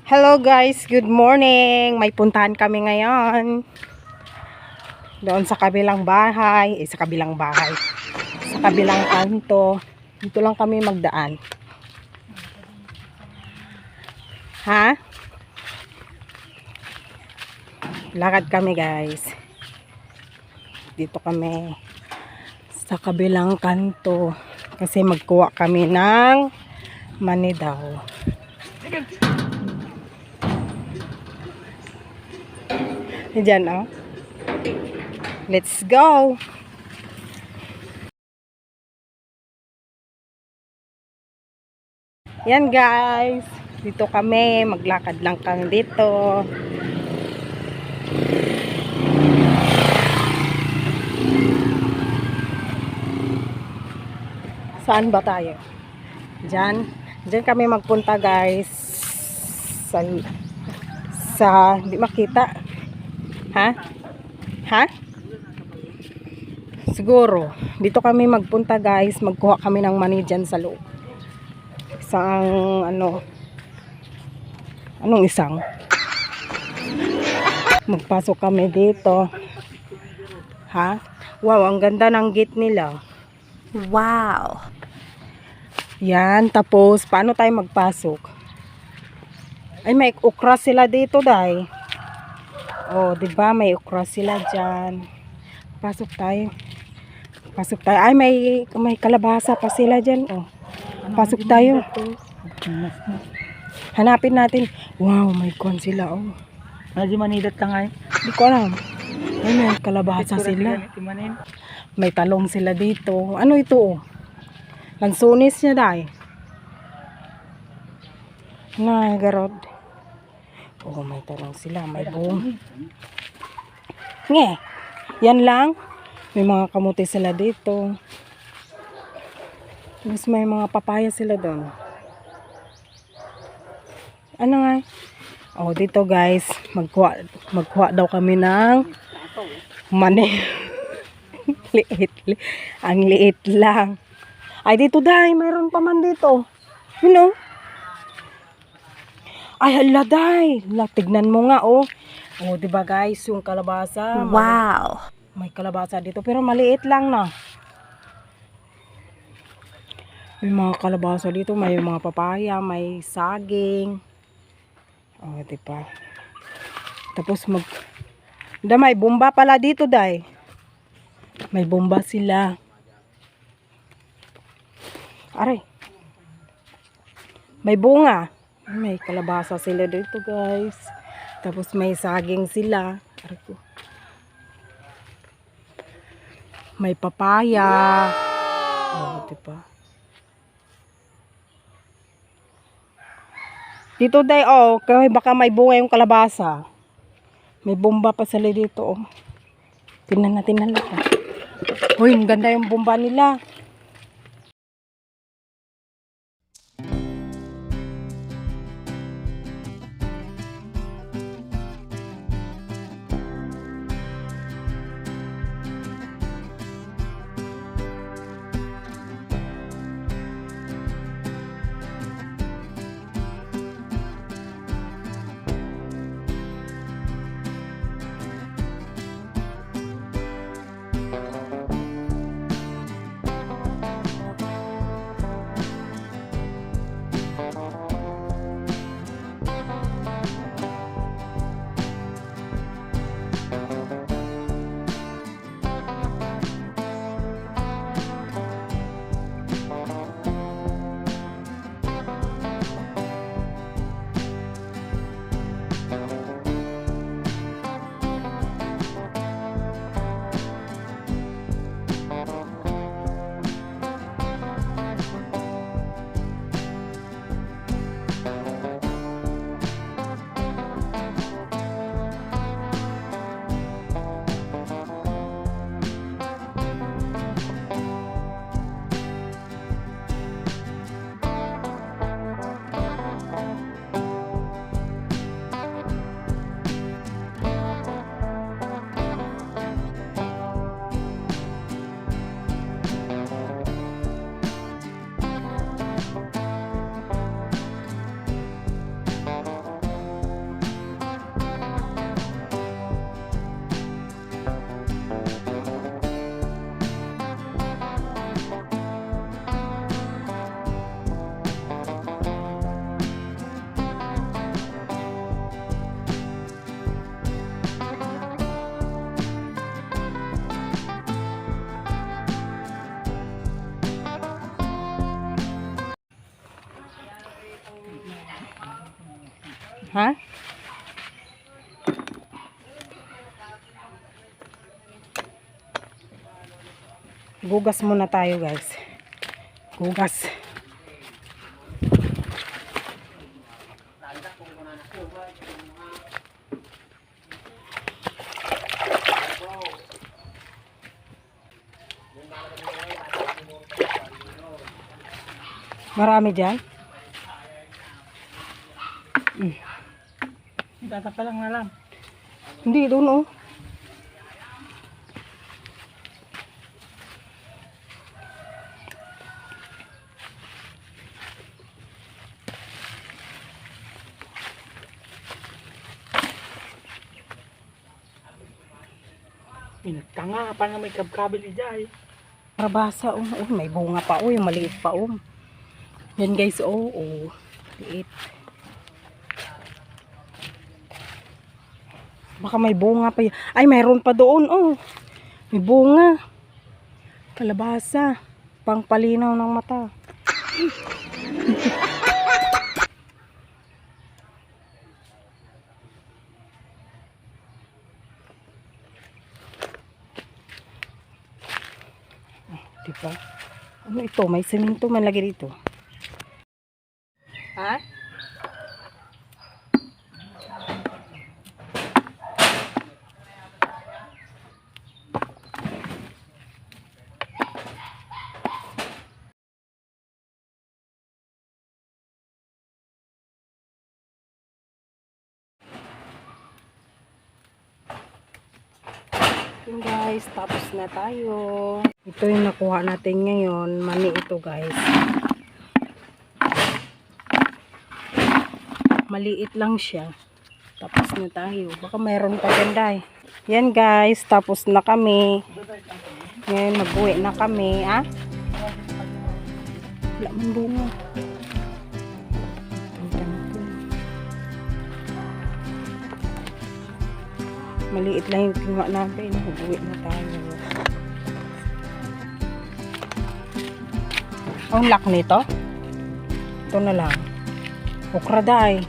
Hello guys, good morning. May puntahan kami ngayon. Doon sa kabilang bahay, sa kabilang kanto. Dito lang kami magdaan. Ha? Lakad kami guys. Dito kami sa kabilang kanto kasi magkuha kami ng mani daw. Diyan oh. Let's go. Yan guys. Dito kami, maglakad lang kami dito. Saan ba tayo? Diyan. Diyan kami magpunta guys. Sa hindi makita. Ha? Ha? Siguro. Dito kami magpunta guys. Magkuha kami ng mani dyan sa loob. Isang ano. Anong isang? Magpasok kami dito. Ha? Wow, ang ganda ng gate nila. Wow. Yan, tapos paano tayo magpasok? Ay, may ukra sila dito, day. Oh, 'di ba? May ukra sila diyan. Pasok tayo. Pasok tayo. Ay, may kalabasa pa sila diyan, oh. Pasok tayo. Hanapin natin. Wow, may kon sila, oh. Medyo manidat lang ay. Hindi ko alam. Ay, may kalabasa sila. May talong sila dito. Ano ito, oh? Lansunis niya, day. Nay, garod. Oh, may talong sila. May buong. Nge. Yan lang. May mga kamuti sila dito. Tapos may mga papaya sila doon. Ano nga? Oh, dito guys. Magkuha daw kami ng mani. Ang liit lang. Ay, dito day. Mayroon pa man dito. You know? Ay, hala day. Tignan mo nga, oh. Oh, diba guys, yung kalabasa. Wow. May kalabasa dito, pero maliit lang na. May mga kalabasa dito, may mga papaya, may saging. Oh, diba? Tapos may bomba pala dito, day. May bomba sila. Aray. May bunga. May kalabasa sila dito, guys. Tapos may saging sila. Aray ko. May papaya. Oh, diba? Dito, day, oh. Baka may bunga yung kalabasa. May bomba pa sila dito, oh. Tingnan natin na lang. Uy, ang ganda yung bomba nila. Ha? Gugas muna tayo guys. Gugas. Marami dyan? Tatapa lang na lang. Hindi, doon oh. Tanga, parang may kabkabil dyan. Rabasa oh. Oh, may bunga pa oh. Yung maliit pa oh. Yan guys oh. Oh. Liit. Baka may bunga pa yan. Ay, mayroon pa doon oh. May bunga. Kalabasa. Pangpalinaw ng mata. Diba? Ano ito? May semento man lagi dito. Ha? Yun guys, tapos na tayo. Ito yung nakuha natin ngayon. Mani ito guys. Maliit lang siya. Tapos na tayo. Baka mayroon pa ganda eh. Yan guys, tapos na kami. Ngayon mag-uwi na kami. Ah? Wala man bunga. Maliit lang yung kinuha natin. Mag-uwi na tayo. Ang lak nito. Ito na lang. Okra dahi.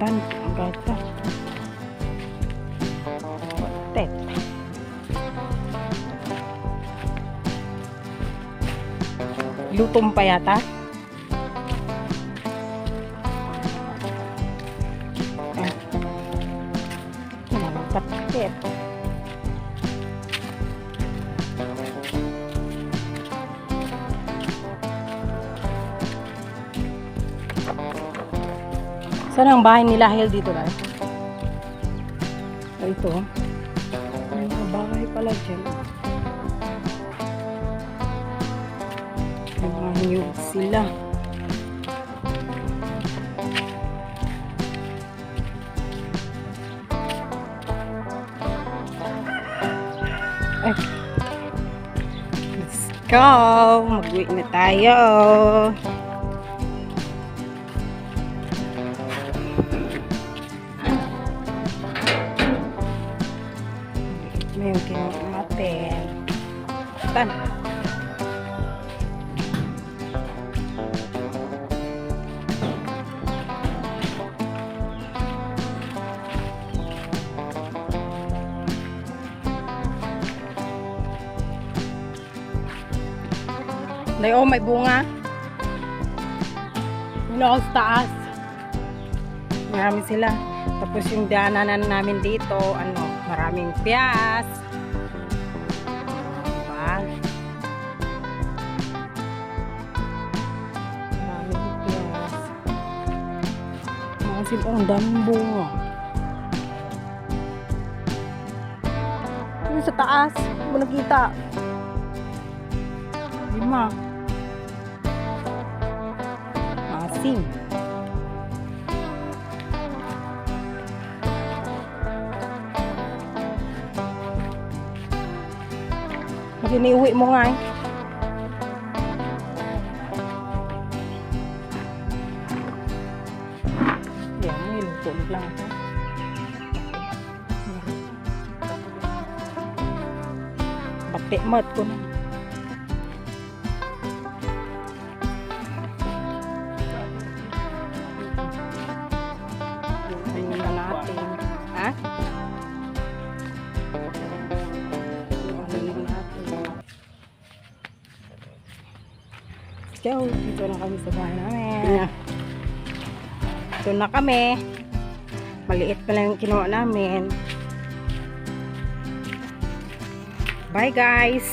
Ang gata. Tet. Lutom pa yata. Patkit. Saan ang bahay nila Hel dito lang? Ito. May mga bahay pala dyan. May mga niyog sila. Ay. Let's go! Mag-uwi na tayo! Ito yung kinuha natin. Tan! Dayo, may bunga. Wala sa taas. Marami sila. Tapos yung daanan namin dito, ano, maraming piyas. Diba? Maraming piyas. Mga ang daming bunga. Yung sa taas, hindi mo nakita. Lima. Asim. Kasi niuwi mo nga eh. Yan, may luto lang ito. Bati mat ko na. go. Dito na kami sa bahay namin. Dito na kami. Maliit pa lang yung kinuha namin. Bye guys!